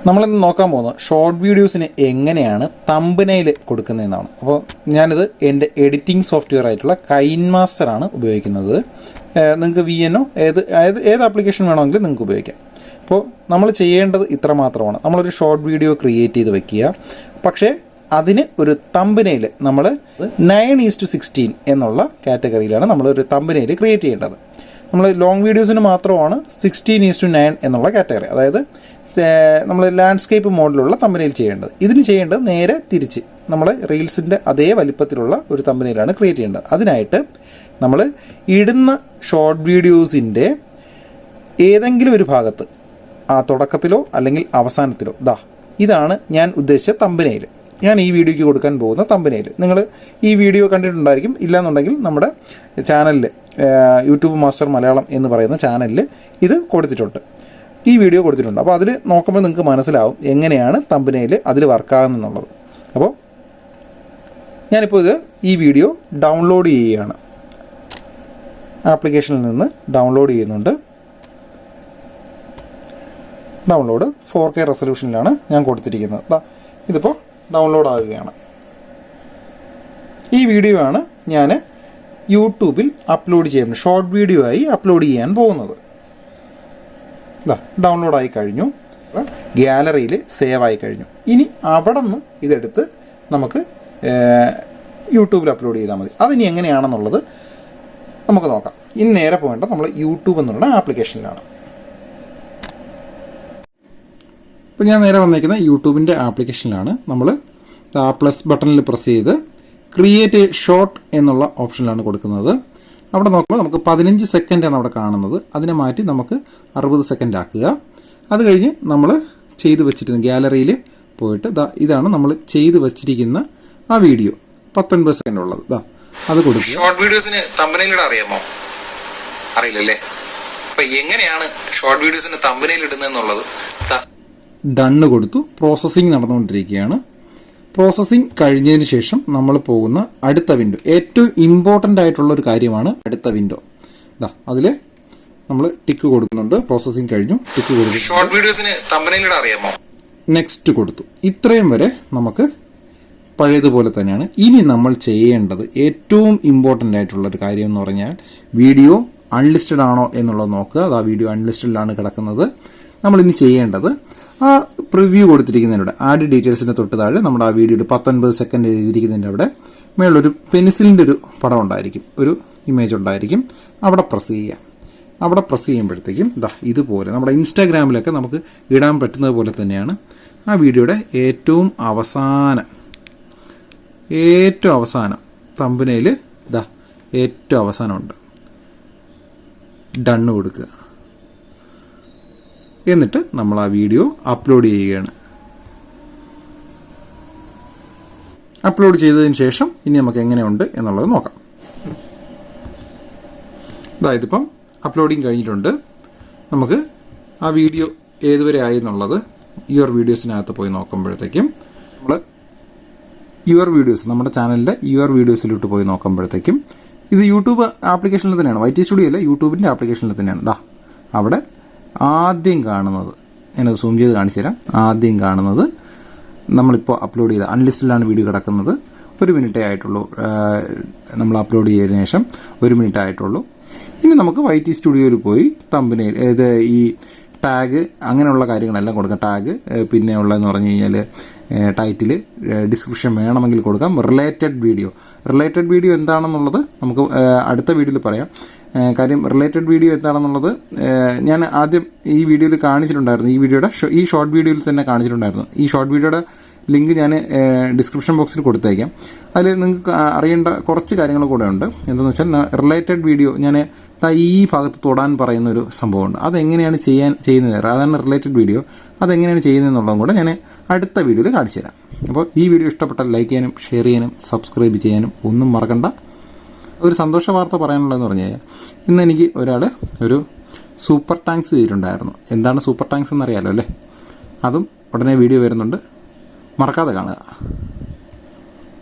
നമ്മളിന്ന് നോക്കാൻ പോകുന്നത് ഷോർട്ട് വീഡിയോസിന് എങ്ങനെയാണ് തമ്പനെയിൽ കൊടുക്കുന്നതെന്നാണ്. അപ്പോൾ ഞാനിത് എൻ്റെ എഡിറ്റിംഗ് സോഫ്റ്റ്വെയർ ആയിട്ടുള്ള കൈൻ മാസ്റ്ററാണ് ഉപയോഗിക്കുന്നത്. നിങ്ങൾക്ക് VN ഏത് ആപ്ലിക്കേഷൻ വേണമെങ്കിലും നിങ്ങൾക്ക് ഉപയോഗിക്കാം. അപ്പോൾ നമ്മൾ ചെയ്യേണ്ടത് ഇത്ര മാത്രമാണ്. നമ്മളൊരു ഷോർട്ട് വീഡിയോ ക്രിയേറ്റ് ചെയ്ത് വെക്കുക. പക്ഷേ അതിന് ഒരു തമ്പനെയിൽ നമ്മൾ 9:16 എന്നുള്ള കാറ്റഗറിയിലാണ് നമ്മളൊരു തമ്പനെയിൽ ക്രിയേറ്റ് ചെയ്യേണ്ടത്. നമ്മൾ ലോങ് വീഡിയോസിന് മാത്രമാണ് 16:9 എന്നുള്ള കാറ്റഗറി, അതായത് നമ്മൾ ലാൻഡ്സ്കേപ്പ് മോഡിലുള്ള തമ്പനെയിൽ ചെയ്യേണ്ടത്. ഇതിന് ചെയ്യേണ്ടത് നേരെ തിരിച്ച് നമ്മൾ റീൽസിൻ്റെ അതേ വലിപ്പത്തിലുള്ള ഒരു തമ്പനെയിലാണ് ക്രിയേറ്റ് ചെയ്യേണ്ടത്. അതിനായിട്ട് നമ്മൾ ഇടുന്ന ഷോർട്ട് വീഡിയോസിൻ്റെ ഏതെങ്കിലും ഒരു ഭാഗത്ത്, ആ തുടക്കത്തിലോ അല്ലെങ്കിൽ അവസാനത്തിലോ, ഇതാണ് ഞാൻ ഉദ്ദേശിച്ച തമ്പനെയിൽ, ഞാൻ ഈ വീഡിയോയ്ക്ക് കൊടുക്കാൻ പോകുന്ന തമ്പനെയിൽ. നിങ്ങൾ ഈ വീഡിയോ കണ്ടിട്ടുണ്ടായിരിക്കും. ഇല്ലയെന്നുണ്ടെങ്കിൽ നമ്മുടെ ചാനലിൽ യൂട്യൂബ് മാസ്റ്റർ മലയാളം എന്ന് പറയുന്ന ചാനലിൽ ഇത് കൊടുത്തിട്ടുണ്ട്, ഈ വീഡിയോ കൊടുത്തിട്ടുണ്ട്. അപ്പോൾ അതിൽ നോക്കുമ്പോൾ നിങ്ങൾക്ക് മനസ്സിലാവും എങ്ങനെയാണ് തമ്പനെയിൽ അതിൽ വർക്കാകുന്നുള്ളത്. അപ്പോൾ ഞാനിപ്പോൾ ഈ വീഡിയോ ഡൗൺലോഡ് ചെയ്യുകയാണ്. ആപ്ലിക്കേഷനിൽ നിന്ന് ഡൗൺലോഡ് ചെയ്യുന്നുണ്ട്. ഡൗൺലോഡ് 4K റെസൊല്യൂഷനിലാണ് ഞാൻ കൊടുത്തിരിക്കുന്നത്. ഇതിപ്പോൾ ഡൗൺലോഡ് ആകുകയാണ്. ഈ വീഡിയോ ആണ് ഞാൻ യൂട്യൂബിൽ അപ്ലോഡ് ചെയ്യുന്നത്, ഷോർട്ട് വീഡിയോ ആയി അപ്ലോഡ് ചെയ്യാൻ പോകുന്നത്. ഡൗൺലോഡ് ആയി കഴിഞ്ഞു, ഗ്യാലറിയിൽ സേവ് ആയി കഴിഞ്ഞു. ഇനി അവിടെ നിന്ന് ഇതെടുത്ത് നമുക്ക് യൂട്യൂബിൽ അപ്ലോഡ് ചെയ്താൽ മതി. അതിനി എങ്ങനെയാണെന്നുള്ളത് നമുക്ക് നോക്കാം. ഇനി നേരെ പോകേണ്ട നമ്മൾ യൂട്യൂബ് എന്നുള്ള ആപ്ലിക്കേഷനിലാണ്. ഇപ്പോൾ ഞാൻ നേരെ വന്നിരിക്കുന്ന യൂട്യൂബിൻ്റെ ആപ്ലിക്കേഷനിലാണ്. നമ്മൾ ആ പ്ലസ് ബട്ടണിൽ പ്രസ് ചെയ്ത് ക്രിയേറ്റ് ഷോർട്ട് എന്നുള്ള ഓപ്ഷനിലാണ് കൊടുക്കുന്നത്. അവിടെ നോക്കുമ്പോൾ നമുക്ക് 15 സെക്കൻഡാണ് അവിടെ കാണുന്നത്. അതിനെ മാറ്റി നമുക്ക് 60 സെക്കൻഡ് ആക്കുക. അത് കഴിഞ്ഞ് നമ്മൾ ചെയ്ത് വെച്ചിരുന്ന ഗ്യാലറിയിൽ പോയിട്ട് ഇതാണ് നമ്മൾ ചെയ്ത് വെച്ചിരിക്കുന്ന ആ വീഡിയോ 19 സെക്കൻഡ് ഉള്ളത്. അത് കൊടുക്കുക. ഷോർട്ട് വീഡിയോസിന് തമ്പനെയിൽ അറിയാമോ? അറിയില്ലല്ലേ? അപ്പൊ എങ്ങനെയാണ് ഷോർട്ട് വീഡിയോസിന് തമ്പനെയിൽ ഇടുന്നതെന്നുള്ളത് ഡണ്ണ് കൊടുത്തു. പ്രോസസ്സിങ് നടന്നുകൊണ്ടിരിക്കുകയാണ്. പ്രോസസ്സിങ് കഴിഞ്ഞതിന് ശേഷം നമ്മൾ പോകുന്ന അടുത്ത വിൻഡോ, ഏറ്റവും ഇമ്പോർട്ടൻ്റ് ആയിട്ടുള്ള ഒരു കാര്യമാണ് അടുത്ത വിൻഡോ. അതിൽ നമ്മൾ ടിക്ക് കൊടുക്കുന്നുണ്ട്. പ്രോസസ്സിങ് കഴിഞ്ഞു, ടിക്ക് കൊടുക്കുന്നു. ഷോർട്ട് വീഡിയോസിന് തമ്പനെയിൽ അറിയാമോ? നെക്സ്റ്റ് കൊടുത്തു. ഇത്രയും വരെ നമുക്ക് പഴയതുപോലെ തന്നെയാണ്. ഇനി നമ്മൾ ചെയ്യേണ്ടത് ഏറ്റവും ഇമ്പോർട്ടൻ്റ് ആയിട്ടുള്ളൊരു കാര്യം എന്ന് പറഞ്ഞാൽ വീഡിയോ അൺലിസ്റ്റഡ് ആണോ എന്നുള്ളത് നോക്കുക. ആ വീഡിയോ അൺലിസ്റ്റഡിലാണ് കിടക്കുന്നത്. നമ്മളിനി ചെയ്യേണ്ടത് ആ പ്രിവ്യൂ കൊടുത്തിരിക്കുന്നതിൻ്റെ ആഡ് ഡീറ്റെയിൽസിൻ്റെ തൊട്ട് താഴെ നമ്മുടെ ആ വീഡിയോയിൽ 19 സെക്കൻഡ് എഴുതിയിരിക്കുന്നതിൻ്റെ അവിടെ മേളൊരു പെൻസിലിൻ്റെ ഒരു പടം ഉണ്ടായിരിക്കും, ഒരു ഇമേജ് ഉണ്ടായിരിക്കും. അവിടെ പ്രസ് ചെയ്യുക. അവിടെ പ്രസ് ചെയ്യുമ്പോഴത്തേക്കും ഇതുപോലെ നമ്മുടെ ഇൻസ്റ്റാഗ്രാമിലൊക്കെ നമുക്ക് ഇടാൻ പറ്റുന്നത് പോലെ തന്നെയാണ് ആ വീഡിയോയുടെ ഏറ്റവും അവസാനം തമ്പനെയിൽ ഏറ്റവും അവസാനമുണ്ട്. ഡണ്ണ് കൊടുക്കുക. എന്നിട്ട് നമ്മൾ ആ വീഡിയോ അപ്ലോഡ് ചെയ്യുകയാണ്. അപ്ലോഡ് ചെയ്തതിന് ശേഷം ഇനി നമുക്ക് എങ്ങനെയുണ്ട് എന്നുള്ളത് നോക്കാം. ഇതിപ്പം അപ്ലോഡിങ് കഴിഞ്ഞിട്ടുണ്ട്. നമുക്ക് ആ വീഡിയോ ഏതുവരെ ആയി എന്നുള്ളത് യുവർ വീഡിയോസിനകത്ത് പോയി നോക്കുമ്പോഴത്തേക്കും നമ്മൾ നമ്മുടെ ചാനലിൻ്റെ യുവർ വീഡിയോസിലോട്ട് പോയി നോക്കുമ്പോഴത്തേക്കും ഇത് യൂട്യൂബ് ആപ്ലിക്കേഷനിൽ തന്നെയാണ്, YT സ്റ്റുഡിയോ അല്ല, യൂട്യൂബിൻ്റെ ആപ്ലിക്കേഷനിൽ തന്നെയാണ്. അവിടെ ആദ്യം കാണുന്നത്, ഞാനത് സൂം ചെയ്ത് കാണിച്ചു തരാം. ആദ്യം കാണുന്നത് നമ്മളിപ്പോൾ അപ്ലോഡ് ചെയ്ത അൺലിസ്റ്റിലാണ് വീഡിയോ കിടക്കുന്നത്. 1 മിനിറ്റേ ആയിട്ടുള്ളൂ. നമ്മൾ അപ്ലോഡ് ചെയ്തതിന് ശേഷം 1 മിനിറ്റ് ആയിട്ടുള്ളൂ. ഇനി നമുക്ക് YT സ്റ്റുഡിയോയിൽ പോയി തമ്പനെയിൽ ഈ ടാഗ് അങ്ങനെയുള്ള കാര്യങ്ങളെല്ലാം കൊടുക്കാം. ടാഗ് പിന്നെ ഉള്ളതെന്ന് പറഞ്ഞു കഴിഞ്ഞാൽ ടൈറ്റിൽ, ഡിസ്ക്രിപ്ഷൻ വേണമെങ്കിൽ കൊടുക്കാം. റിലേറ്റഡ് വീഡിയോ എന്താണെന്നുള്ളത് നമുക്ക് അടുത്ത വീഡിയോയിൽ പറയാം. കാര്യം റിലേറ്റഡ് വീഡിയോ എന്താണെന്നുള്ളത് ഞാൻ ആദ്യം ഈ വീഡിയോയിൽ കാണിച്ചിട്ടുണ്ടായിരുന്നു. ഈ ഷോർട്ട് വീഡിയോയിൽ തന്നെ കാണിച്ചിട്ടുണ്ടായിരുന്നു. ഈ ഷോർട്ട് വീഡിയോയുടെ ലിങ്ക് ഞാൻ ഡിസ്ക്രിപ്ഷൻ ബോക്സിൽ കൊടുത്തേക്കാം. അതിൽ നിങ്ങൾക്ക് അറിയേണ്ട കുറച്ച് കാര്യങ്ങൾ കൂടെ ഉണ്ട്. എന്താണെന്ന് വെച്ചാൽ റിലേറ്റഡ് വീഡിയോ ഞാൻ ഈ ഭാഗത്ത് തൊടാൻ പറയുന്നൊരു സംഭവമുണ്ട്. അതെങ്ങനെയാണ് ചെയ്യുന്നത്, അതാണ് റിലേറ്റഡ് വീഡിയോ. അതെങ്ങനെയാണ് ചെയ്യുന്നതെന്നുള്ളതും കൂടെ ഞാൻ അടുത്ത വീഡിയോയിൽ കാണിച്ചു തരാം. അപ്പോൾ ഈ വീഡിയോ ഇഷ്ടപ്പെട്ടാൽ ലൈക്ക് ചെയ്യാനും ഷെയർ ചെയ്യാനും സബ്സ്ക്രൈബ് ചെയ്യാനും ഒന്നും മറക്കണ്ട. ഒരു സന്തോഷ വാർത്ത പറയാനുള്ളതെന്ന് പറഞ്ഞു കഴിഞ്ഞാൽ ഇന്ന് എനിക്ക് ഒരാൾ ഒരു സൂപ്പർ ടാങ്ക്സ് ചെയ്തിട്ടുണ്ടായിരുന്നു. എന്താണ് സൂപ്പർ ടാങ്ക്സ് എന്നറിയാലോ അല്ലേ? അതും ഉടനെ വീഡിയോ വരുന്നുണ്ട്, മറക്കാതെ കാണുക.